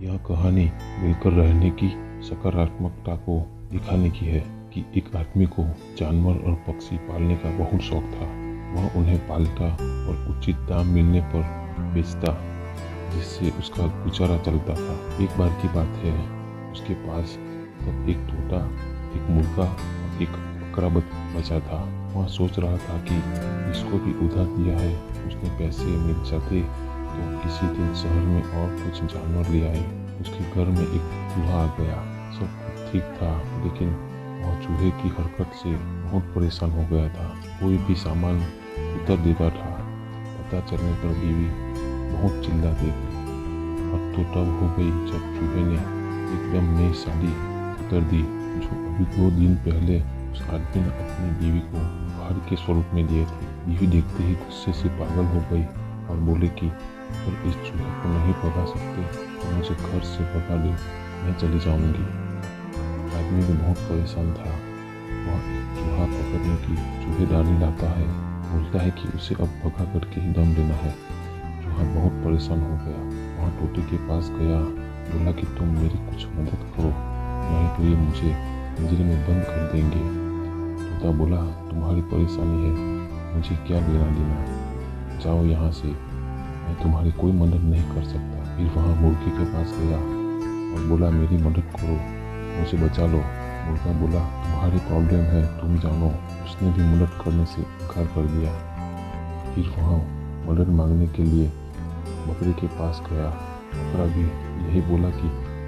यह कहानी मिलकर रहने की सकारात्मकता को दिखाने की है कि एक आदमी को जानवर और पक्षी पालने का बहुत शौक था। वह उन्हें पालता और उचित दाम मिलने पर बेचता, जिससे उसका गुजारा चलता था। एक बार की बात है, उसके पास तब एक तोता, एक मुर्गा और एक बकरा बचा था। वह सोच रहा था कि इसको भी उधार दिया है, उसने पैसे मिल जाते तो किसी दिन शहर में और कुछ जानवर ले आए। उसके घर में एक चूहा आ गया। सब कुछ ठीक था, लेकिन वह चूहे की हरकत से बहुत परेशान हो गया था। कोई भी सामान उतर देता था। पता चलने पर बीवी बहुत चिल्लाती थी। अब तो तब हो गई जब चूहे ने एकदम नई साड़ी उतर दी, जो अभी 2 दिन पहले उस आदमी ने अपनी बीवी को उपहार के स्वरूप में दिए थे। बीवी देखते ही गुस्से से पागल हो गई और बोले कि अगर इस चूहे को नहीं भगा सकते तो मुझे घर से भगा दे, मैं चली जाऊंगी। आदमी भी बहुत परेशान था। वह एक चूहा पकड़ने की चूहेदानी लाता है, बोलता है कि उसे अब भगा करके ही दम लेना है। चूहा बहुत परेशान हो गया। वह तोते के पास गया, बोला कि तुम मेरी कुछ मदद करो, नहीं तो ये मुझे पिंजरे में बंद कर देंगे। तोता बोला, तुम्हारी परेशानी है, मुझे क्या लेना देना, जाओ यहाँ से, मैं तुम्हारी कोई मदद नहीं कर सकता। फिर वहाँ मुर्गे के पास गया और बोला, मेरी मदद करो, मुझे बचा लो। मुर्गा बोला, तुम्हारी प्रॉब्लम है, तुम जानो। उसने भी मदद करने से इनकार कर दिया। फिर वहाँ मदद मांगने के लिए बकरे के पास गया। बकरा भी यही बोला कि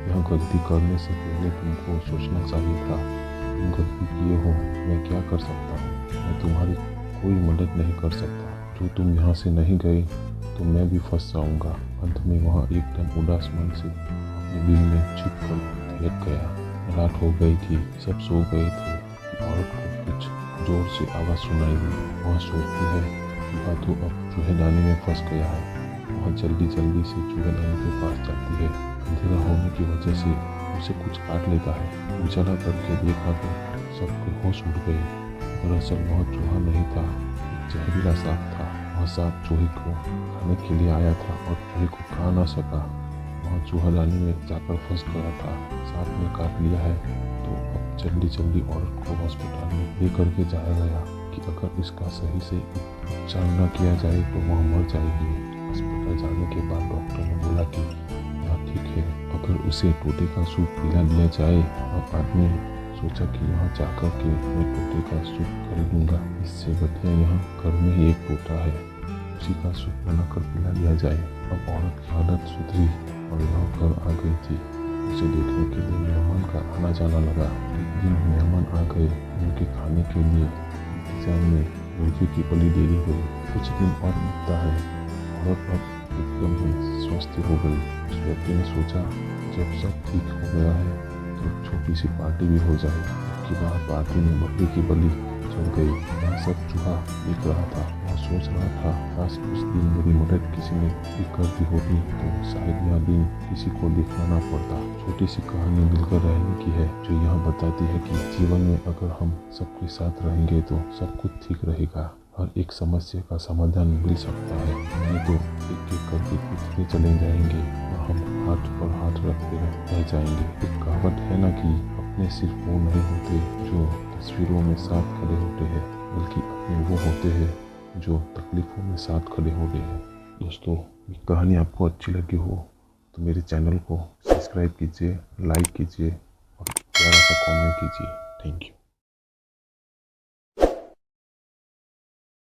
यह गलती करने से पहले तुमको सोचना चाहिए था, तुम गलती किए हो, मैं क्या कर सकता हूँ, मैं तुम्हारी कोई मदद नहीं कर सकता। जो तुम यहाँ से नहीं गए तो मैं भी फंस जाऊँगा। अंत में वहाँ एकदम उदास मन से अपने बिल में छिप कर लेट गया। रात हो गई थी, सब सो गए थे कि औरत को कुछ जोर से आवाज़ सुनाई दी। वह सोचती है चूहा तो अब चूहेदानी में फंस गया है। वह जल्दी जल्दी से चूहेदानी के पास जाती है। अंधेरा होने की वजह से उसे कुछ काट लेता है। उजाला करके देखा तो सबके होश उड़ गए। दरअसल वह चूहा नहीं था, एक जहरीला सांप था। वह सांप चूहे को खाने के लिए आया था और चूहे को खा ना सका। वह चूहेदानी में जाकर फंस गया था। सांप ने काट लिया है तो अब जल्दी जल्दी औरत को हॉस्पिटल में ले करके जाया गया कि अगर इसका सही से उपचार न किया जाए तो वह मर जाएगी। अस्पताल जाने के बाद डॉक्टर ने बोला कि यह ठीक है, अगर उसे तोते का सूप पिला दिया जाए। अब आदमी सोचा कि यहाँ जाकर के मैं तोते का सूप खरीदूंगा, इससे बढ़िया यहाँ घर में ही एक तोता है, उसी का सूप बनाकर पिला दिया जाए। अब औरत की हालत सुधरी और वह घर आ गई थी। उसे देखने के लिए मेहमान का आना जाना लगा। एक दिन मेहमान आ गए, उनके खाने के लिए इंतजार में मुर्गी की बलि दे दी गई। कुछ दिन और बीतता है, औरत अब एकदम ही स्वस्थ हो गई। उस व्यक्ति ने सोचा जब सब ठीक हो गया है तो छोटी सी पार्टी भी हो जाए। उसके बाद पार्टी में बकरी की बलि चढ़ गई। वह सब चूहा देख रहा था। वह सोच रहा था काश उस दिन मेरी मदद किसी ने भी कर दी होती तो शायद यह दिन किसी को देखना ना पड़ता। छोटी सी कहानी मिलकर रहने की है, जो यह बताती है कि जीवन में अगर हम सबके साथ रहेंगे तो सब कुछ ठीक रहेगा। हर एक समस्या का समाधान मिल सकता है, नहीं तो एक एक करके टूटते चले जाएंगे और हम हाथ पर हाथ रखते रह जाएंगे। एक कहावत है ना कि अपने सिर्फ वो नहीं होते जो तस्वीरों में साथ खड़े होते हैं, बल्कि अपने वो होते हैं जो तकलीफों में साथ खड़े होते हैं। दोस्तों, ये कहानी आपको अच्छी लगी हो तो मेरे चैनल को सब्सक्राइब कीजिए, लाइक कीजिए और प्यारा सा कमेंट कीजिए। Thank you.